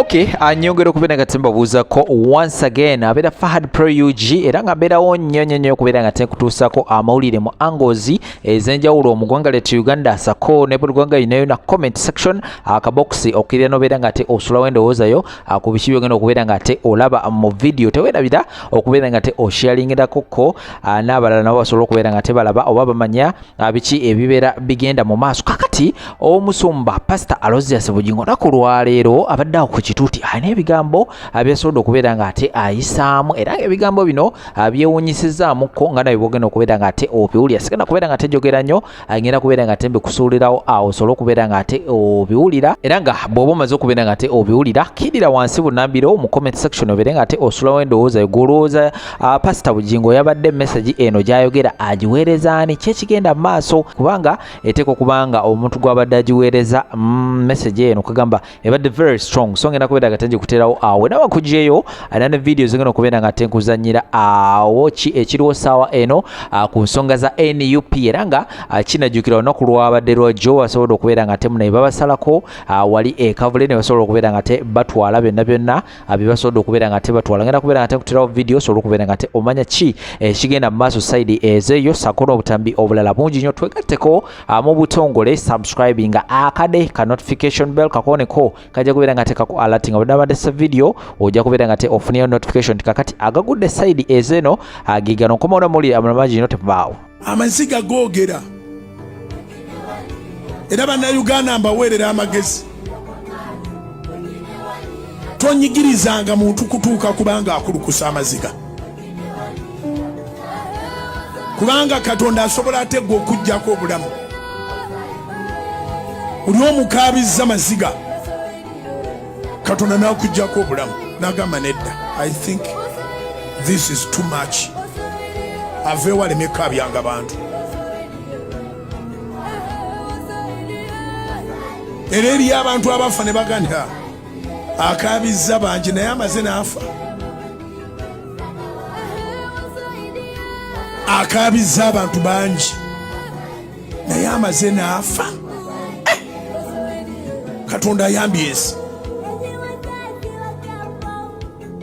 Okay, nyongera okubeera nga tembabuuzako once again abeera Fahad Pro UG era nga mbeerawo nnyo okubeera nga tenkutuusako amawulire mu angles ez'enjawulo mu ggwanga lyettu Uganda sako ne buli ggwanga linayo na comment section akaboxi okirira n'obeera nga te osulawo endowoozayo ku biki byogenda okubeera nga te olaba mu video teweerabira okubeera nga te osharingirako ko n'abalala nabo basobola okubeera nga te balaba oba bamanya biki ebibeera bigenda mu maaso. Kakati omusumba Pastor Aloysius Bugingo naku lwaleero abadde ku kituuti alina ebigambo byasobodde okubeera nga ate ayisaamu era ebigambo bino byewunyisizaamuko nga nawe bwogenda okubeera nga ate obiwulira sigenda kubeera nga tejogera nnyo agenda kubeera nga ate mbikusuulirawo awo osobole okubeera nga ate obiwulira era nga bw'oba omaze okubeera nga ate obiwulira kidira wansi bunambiro mu comment section obeere nga ate osulawo endowooza golowooza Pastor Bugingo yabadde message eno gyayogera agiweereza ani kyekigenda mu maaso kubanga eteeka okubanga omuntu gw'abadde agiweereza message eno kagamba ebadde very strong so ngenda kubeera nga tengikuterawo awo nawe kujeyo ana ne video zingenda okubeera nga tenkuzanyira awo ekiriwo saawa eno ku nsonga za NUP era nga kinajjukira olunaku lwabadde lwa Joe asobola okubeera nga temunaye babasalako wali ekavule ne basobola okubeera nga te batwala byonna bye basobola okubeera nga te batwala ngenda kubeera nga tenkuterawo video sobola okubeera nga te omanya ki kigenda mu maaso side ezeyo sako n'obutambi obulala bungi nnyo twegatteko mu butongole subscribing akade ka notification bell kakoneko kajja kubeera nga teka ku alerting abadde sa video ojja kubeera nga te ofuniyo notification kakati agagudde side ezeno agigano nkomaona muli amulamaji ino tebaawo amaziga googera era bannayuganda mbaweerera amagezi tonyigirizanga muntu kutuuka kubanga akulukusa amaziga kubanga Katonda asobola ategwa okuggyako obulamu oli omukaabiza maziga Katonda nakuggyako obulamu nagamba nedda I think this is too much aveewo aleme kaabyanga abantu era eriyo abantu abafa ne baganda akaabiza bangi naye amaze n'afa akaabiza abantu bangi naye amaze n'afa Katonda ayambye ensi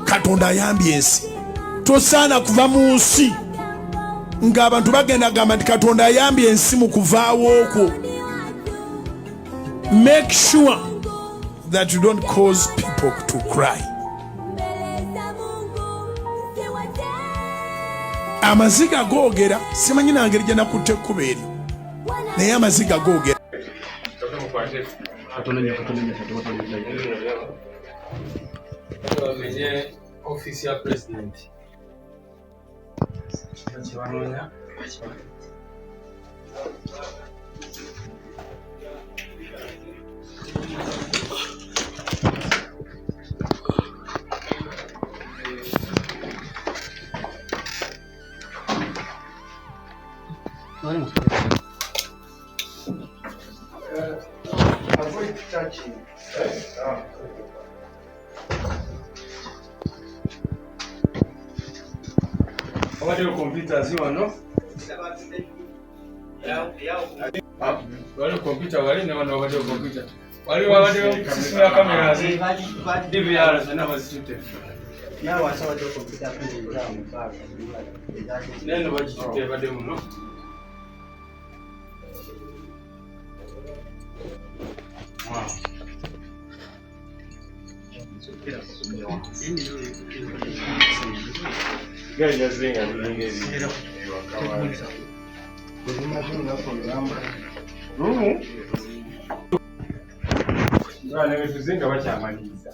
Katonda ayambye ensi tosaana kuva mu nsi ng'abantu bagenda gamba nti Katonda ayambye ensi mu kuvaawo okwo. Make sure that you don't cause people to cry. Amaziga googera simanyi nangeri gye nakutte ekkubo eryo naye amaziga googera office ya president avoid touching. What your computers you know? Wale computer wale na wana wale computer. Wale kusifia kamera zi DVR na bazitute. Na wasa wale computer pale za mpaka. Neno bazitute bade muno. Wow. Guys, just doing everything is tuzinga bakyamaliza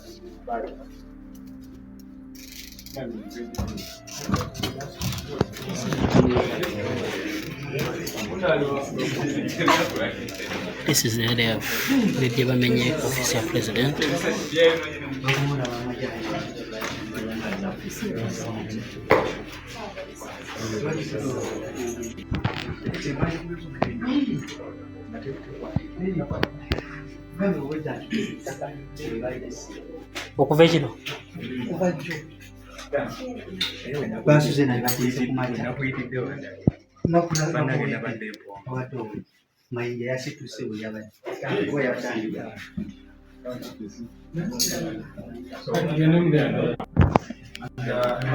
This is the area of Lydia Bamenye, office of president. Okuva ekiro basuze naye bateese kumalira mayinja yasituse bwe yabadde yatandika I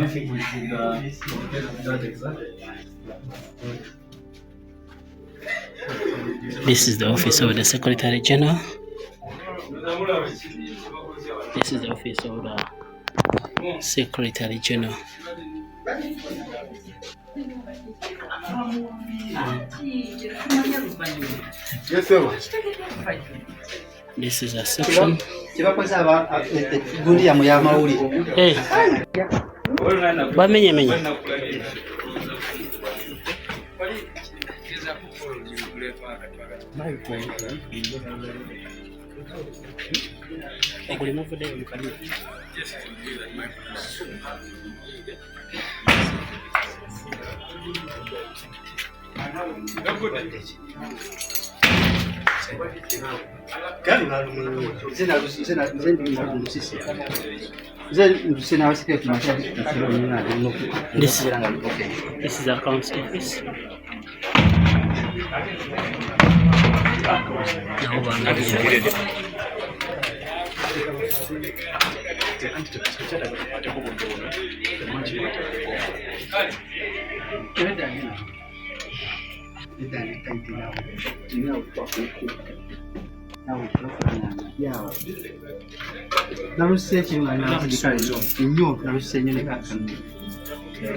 think we should get that exactly. This is the office of the Secretary General. This is the office of the Secretary General. This is a section. Hey, bamenye. This is the account's office.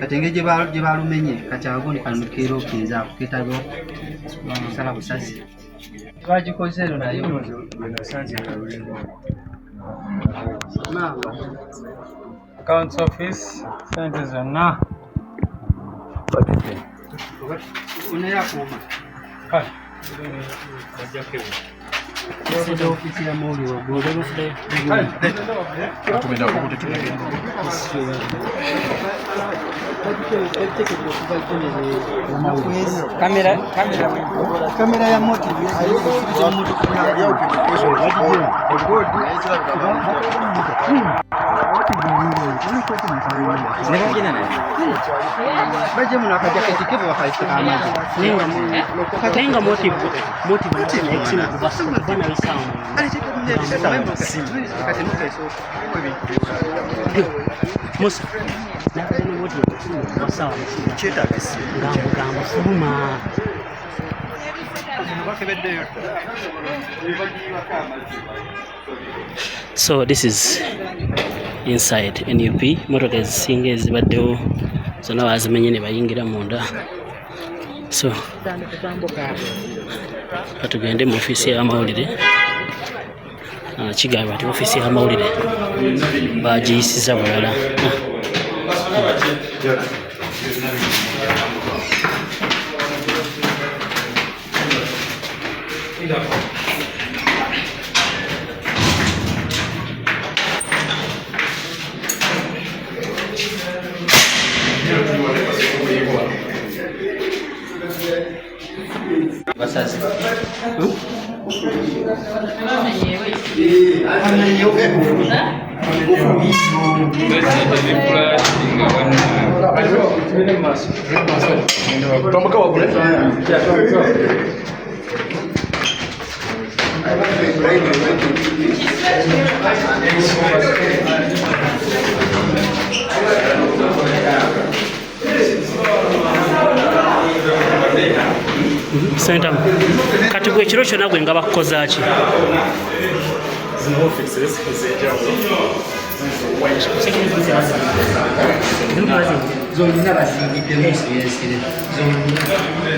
Katenge gye balumenye kati ago ne kanukero kinza kuketabo sala busasi twagikoze ero nayo Accounts office, sente zonna. unayakuma Kale. This is the office ya Moli wa Gordon Fle. Kamera ya moti baje muna kaja kitikivu wakaisika amaji Nenga motive excellent kubasa kubana bisamu. Musa nakubona motive kubasawa cheta bisi ngambo fuma. So this is inside NUP. Motoka ezisinga ezibaddewo zonna bazimenye ne bayingira munda. So katugende mu ofisi y'amawulire. Kigamba nti ofisi y'amawulire bagiyisiza bulala. basazi Senta kati gwe kiro kyonna gwe nga bakukoza ki?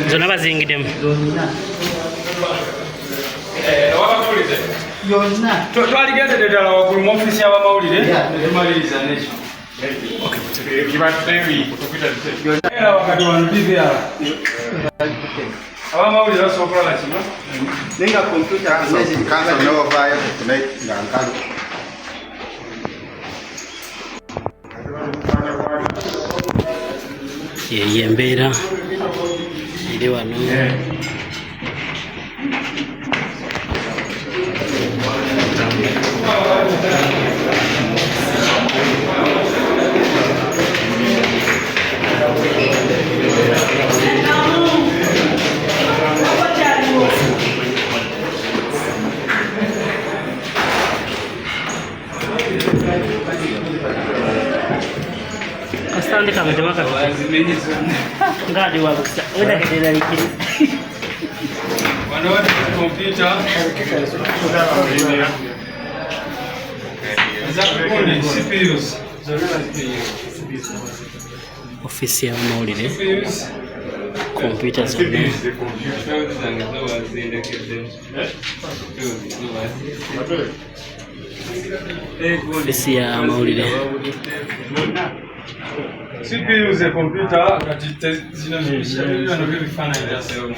Zonna bazingiddemu. Twaligendedde ddala waggulu mu ofisi y'abamawulire ne tumaliriza n'ekyo. Era wakati wano BVR. Abamawulire basobola okulaba kino. nenga computer amezi kanza novaayo tonight nga nkalu Ye embeera eri wano. ngadi wabusa odakedera likiri wano wati kompyuta ezakukone CPUs ofisi ya mawulire kompyuta zonna ofisi ya mawulire CPUs e kompyuta kati zino bino by'ebifaananyi byaseemu.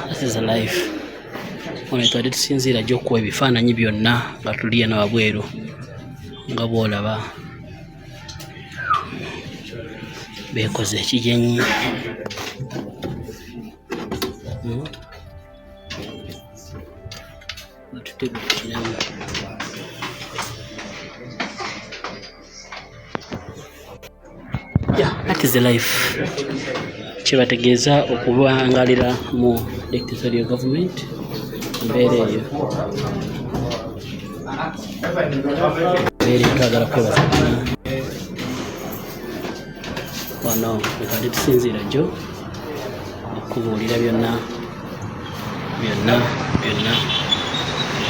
This is a life. Ono twali tusinziira gyo okuwa ebifaananyi byonna nga tuliya na wabweru nga bw'olaba beekoze ekigenyi. Batutegukiramu that is a life. Kyebategeeza okubangalira mu dictatorial government embeera eyo twagala kwebaza wano wetwali tusinziira gyo okubuulira byonna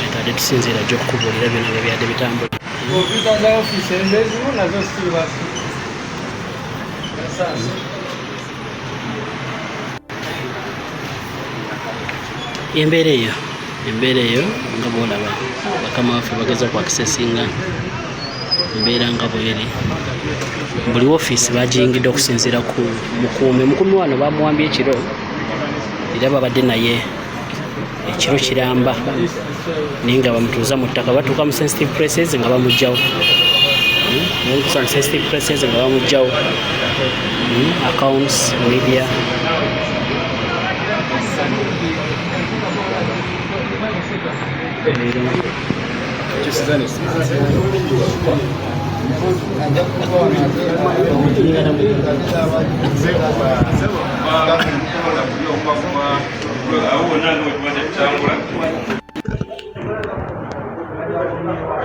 wetwali tusinziira gyo okubuulira byonna byebyadde bitambula. Kompyuta za ofisi ezezimu nazo siribasi embeera eyo nga bwolaba bakama waffe bageza ku akisesinga embeera nga bweri. Buli ofiisi bagiyingidde okusinziira ku mukuumi wano bamuwambye ekiro era babadde naye ekiro kiramba naye nga bamutuuza mu ttaka batuuka mu sensitive places nga bamugjawo accounts media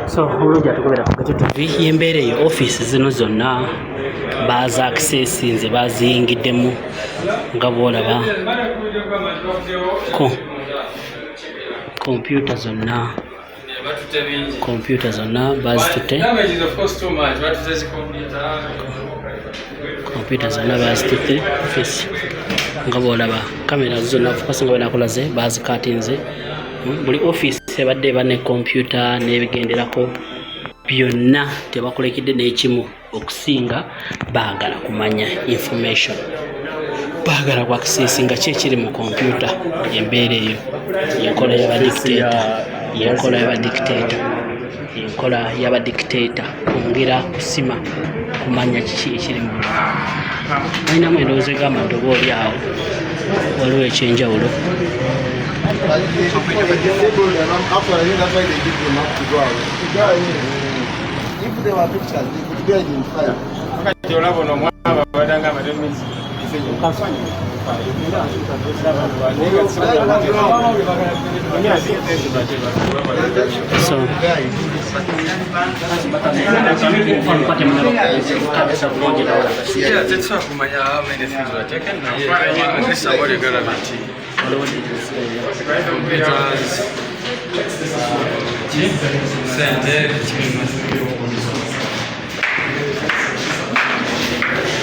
so olungi atukubira ku Geto TV y'embeera eyo. Office zino zonna baza akisesinze baziyingiddemu nga bwolaba kompyuta zonna bazitutte office nga bwolaba kamera zonna focus nga benakolaze bazikatinze. Buli office ebadde eba ne kompyuta n'ebigenderako byonna tebakolekidde n'ekimu okusinga baagala kumanya information, baagala kwakisesinga ki ekiri mu kompyuta. Embeera eyo yenkola y'abadictator kwongera kusima kumanya kiki ekiri mu alinamu endowooza egamba nti oba oli awo waliwo ekyenjawulo.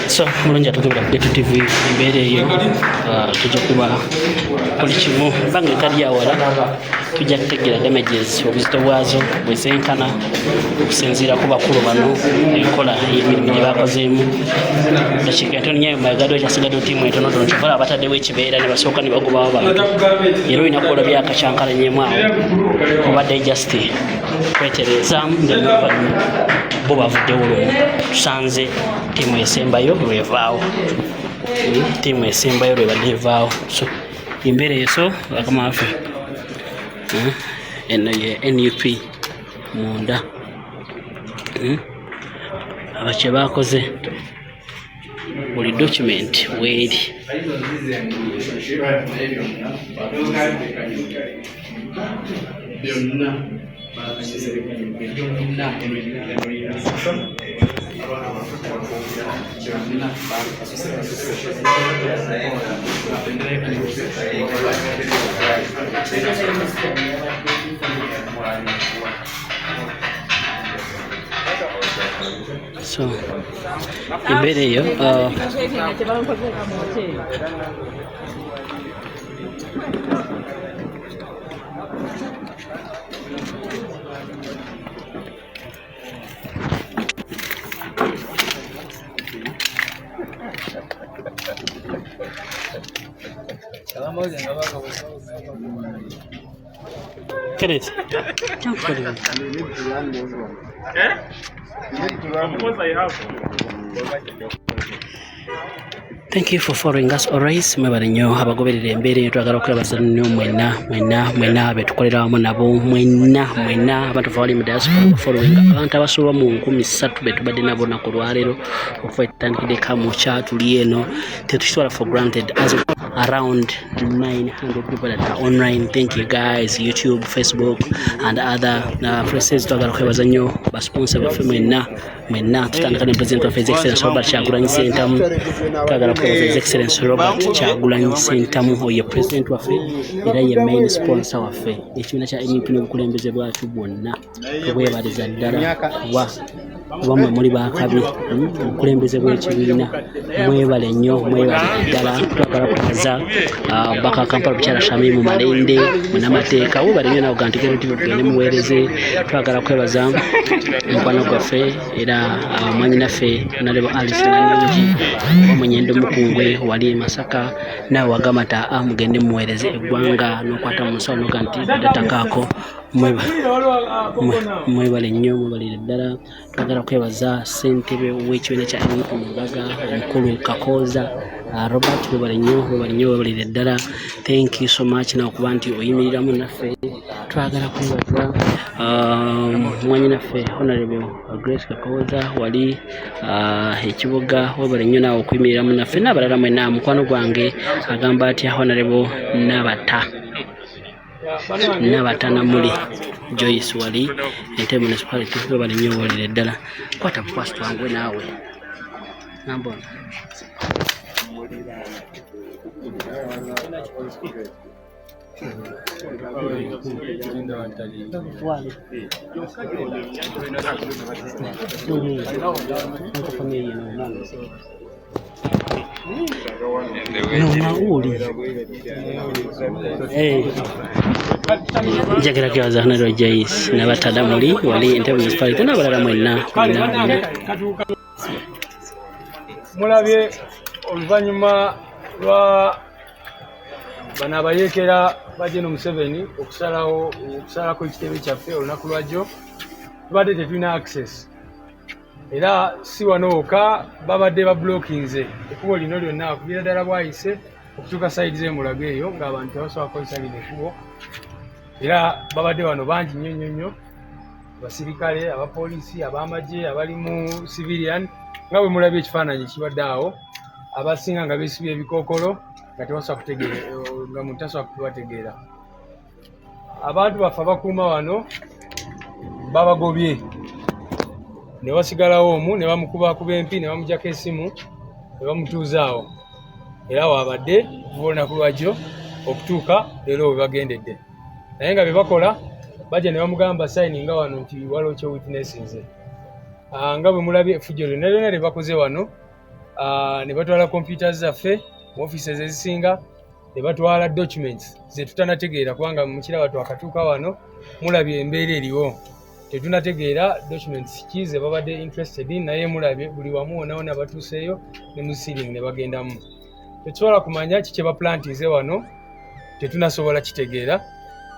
So mulungi atugibira ku Geto TV embeera eyo tujja kuba buli kimu banga etali yawala tujja kutegeera damages obuzito bwazo bwezenkana okusinziira ku bakulu bano enkola y'emirimu gye bakozeemu. Dakiika entono nyayo mayagado ekyasigadde ttiimu entonotono kyokola abataddewo ekibeera ne basooka ne bagobawo bantu era olina kukola byakakyankalanyemu awo obadde just kweterezaamu ngaoluvannyuma bo bavuddewo lumu tusanze ttiimu esembayo lwevaawo lwebadde evaawo. So embeera eyo so bakama waffe eno ye NUP munda abakye bakoze buli document weeri byonna So embeera eyo Kenneth, thank you for following us always. Mwebale nnyo abagoberera embeera eyo, twagala okwebaza nnyo mwenna betukolera wamu nabo, mwenna abantu bali mu diaspora following abantu abasoba mu 3,000 betubadde nabo naku lwaleero okuva etutandikidde Kamwokya tuli eno, tetukisobola for granted as around 900 people that are online. Thank you guys, YouTube, Facebook and other places. Twagala okwebaza nnyo basponsor baffe mwenna tutandika ne President of His Excellency Robert Kyagulanyi Ssentamu. Twagala okwebaza His Excellency Robert Kyagulanyi Ssentamu oye President waffe era ye main sponsor waffe. Ekibiina kya NUP n'obukulembeze bwatu bwonna tubwebaliza ddala kuba mwe muli bakabi obukulembeze bw'ekibiina. Mwebale nnyo, mwebale ddala. Twagala okwebaza Baka Kampala Bukyala Shamimu Malende munnamateeka, webale nnyo nawe gantigero tugende muweereze. Twagala okwebaza mukwano gwaffe era mwanyinaffe Honorable Alice Nanyongi Munyendo Mukungwe wali Masaka, nawe wagamata mugende muweereze eggwanga n'okwata mu nsawo noga nti datakaako. Mwebale nnyo, mwebalire ddala. Twagala okwebaza ssentebe w'ekibiina kya NUP Mubaga omukulu Kakooza Robert, mwebale nnyo, mwebalire ddala. Thank you so much nawe kuba nti oyimiriramu naffe. Twagala kwebaza mwanyinaffe Honorable Grace Kakooza wali ekibuga, webale nnyo nawe okuyimiriramu naffe n'abalala mwenna. Mukwano gwange agamba atya Honorable Nabata Namuli Joyce wali Entebbe Municipality, webale nnyo, webalire ddala. Kwata bukwasi twangwe naawe nambona njagala kwebaza Honorable Joyce Nabata Namuli wali Entebbe Municipality n'abalala mwenna. Mulabye oluvannyuma lwa bano abayeekera Bageno Museveni okusalako ekitebe kyaffe olunaku lwajjo, tubadde tetulina access era si wano wokka, babadde babulokinze ekkubo lino lyonna akuviira ddala bwayise okutuuka sayidi z'emulago eyo ng'abantu tebasobola kukozesa lino ekkubo, era babadde wano bangi nnyo, abasirikale, abapoliisi, ab'amagye, abali mu civilian, nga bwe mulabye ekifaananyi kibadde awo, abasinga nga beesibye ebikookolo nga tebasobola kutegeera, nga muntu tasobola kubategeera. Abantu baffe abakuuma wano babagobye ne basigalawo omu, ne bamukubakuba empi, ne bamugyako essimu, ne bamutuuzaawo, era waabadde okuva olunaku lwajjo okutuuka leero we bagendedde. Naye nga bye bakola bajja ne bamugamba sayininga wano nti waliwo kye witnessinze. Nga bwe mulabye effujjo lyonna lye bakoze wano, ne batwala kompyuta zaffe mu offices ezisinga, ne batwala documents ze tutanategeera kubanga mukiraba twakatuuka wano mulabye embeera eriwo, tetunategeera documents ki ze babadde interested in, naye mulabye buli wamu wona batuuseeyo ne mu ceiling ne bagendamu. Tetusobola kumanya kiki kye baplantinze wano, tetunasobola kitegeera.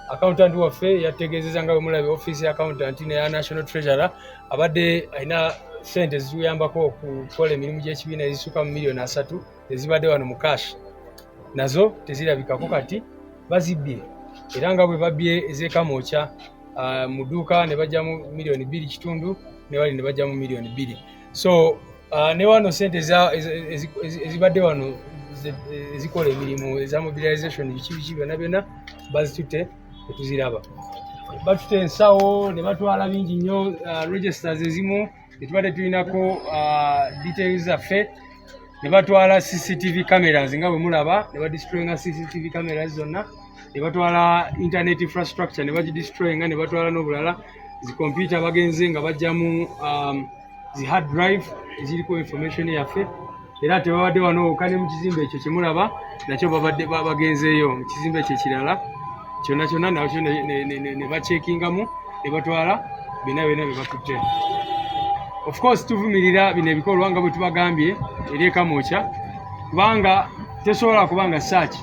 Accountant waffe yategeezezza nga bwe mulabye office ya accountant ne ya National Treasurer abadde alina sente zituyambako okukola emirimu gy'ekibiina ezisukka mu miliyoni 3 ezibadde wano mu cash, nazo tezirabikako kati bazibbye, era nga bwe babbye ez'Kamwokya mu dduuka ne bajjamu miliyoni 2.5 ne wali ne bajjamu miliyoni 2. So ne wano sente ezibadde wano ezikola emirimu eza mobilization biki byonna bazitutte tetuziraba. Batutte ensawo ne batwala bingi nnyo, registers ezimu tetubadde tulinako details zaffe ne batwala CCTV cameras nga bwe mulaba ne badestroyinga CCTV cameras zonna ne batwala internet infrastructure ne bagidestroyinga ne batwala n'obulala zicomputer bagenze nga bajjamu zi hard drive eziriko information yaffe era tebabadde wano kane mu kizimbe ekyo kyemulaba nakyo babadde bagenzeeyo mu kizimbe ekyo ekirala kyonna nakyo ne bacekingamu ne batwala byonna bye batutte. Of course tuvumirira bino ebikolwa nga bwe tubagambye eri ekamwokya kubanga tesobola kubanga search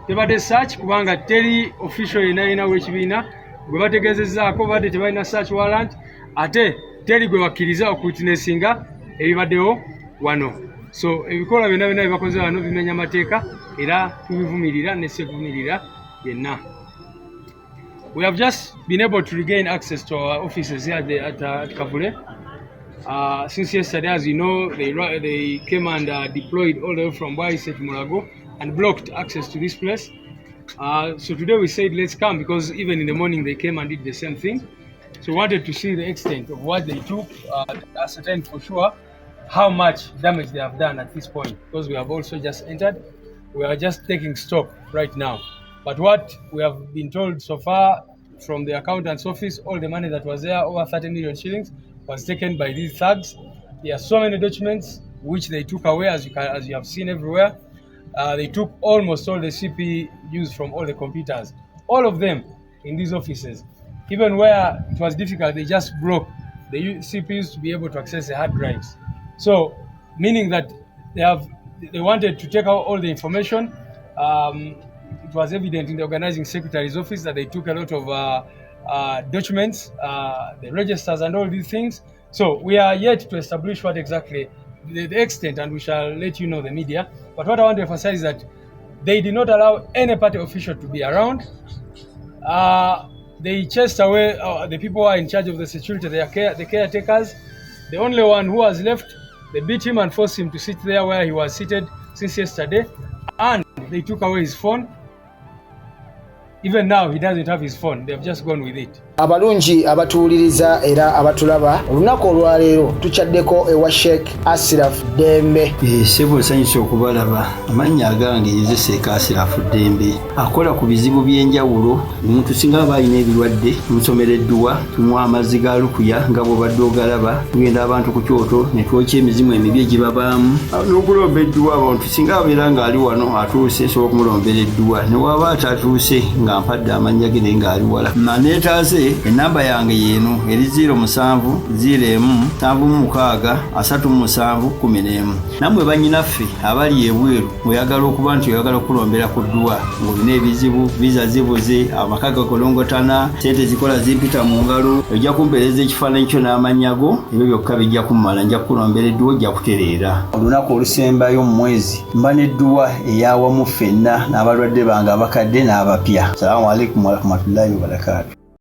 tebadde search kubanga teri official yenayina w'ekibiina gwe bategeezezzaako badde tebalina search warrant ate teri gwe bakkiriza okuwitnessinga ebibaddewo wano. So ebikolwa byonna bibakoze wano bimenya amateeka era tubivumirira ne sevumirira yenna. We have just been able to regain access to our offices here at Kavule. Since yesterday, as you know, they came and deployed all the way from Bwaise to Mulago and blocked access to this place. So today we said let's come because even in the morning they came and did the same thing. So we wanted to see the extent of what they took, ascertain for sure how much damage they have done at this point, because we have also just entered. We are just taking stock right now. But what we have been told so far from the accountant's office, all the money that was there, over 30 million shillings, was taken by these thugs. There are so many documents which they took away, as you have seen everywhere. They took almost all the CPUs from all the computers, all of them in these offices. Even where it was difficult, they just broke the CPUs to be able to access the hard drives. So, meaning that they wanted to take out all the information. It was evident in the organizing secretary's office that they took a lot of documents, the registers and all these things. So we are yet to establish what exactly the extent, and we shall let you know, the media. But what I want to emphasize is that they did not allow any party official to be around. They chased away the people who are in charge of the security, the caretakers. The only one who was left, they beat him and forced him to sit there where he was seated since yesterday. And they took away his phone. Even now, he doesn't have his phone. They have just gone with it. Abalungi abatuuliriza era abatulaba olunaku olwaleero tuchaddeko ewa Sheikh Ashraf Dembe. Sebo nsanyusa okubalaba. Amannya agange nze Sheikh Ashraf Dembe. Akola ku bizibu by'enjawulo. Omuntu singa aba alina ebirwadde musomereddwa tumuwa amazzi ga lukuya nga bw'obadde ogalaba. Tugenda abantu ku kyoto ne twokya emizimu emibi egibabaamu. N'okulomba edduwa abantu singa abeera ng'ali wano atuuse sobola okumulombera edduwa. Ne waba atatuuse nga mpadde amannya ge naye ng'ali wala. Naneetaase enamba yange yeno eri 0707363711. Namwe bannyinaffe abali ebweru oyagala okuba nti oyagala okulombera ku dduwa ng'olina ebizibu viza zibuze amaka gakolongotana sente zikola zimpita mu ngalo ojja kumpeereza ekifaananyi kyo n'amanyago ebyo byokka bijja kummala nja kulombera edduwa ojja kutereera. Olunaku olusembayo mu mwezi mba n'edduwa eyawamu ffenna n'abalwadde bange abakadde n'abapya. Assalamu alaikum warahmatullahi wabarakatuh.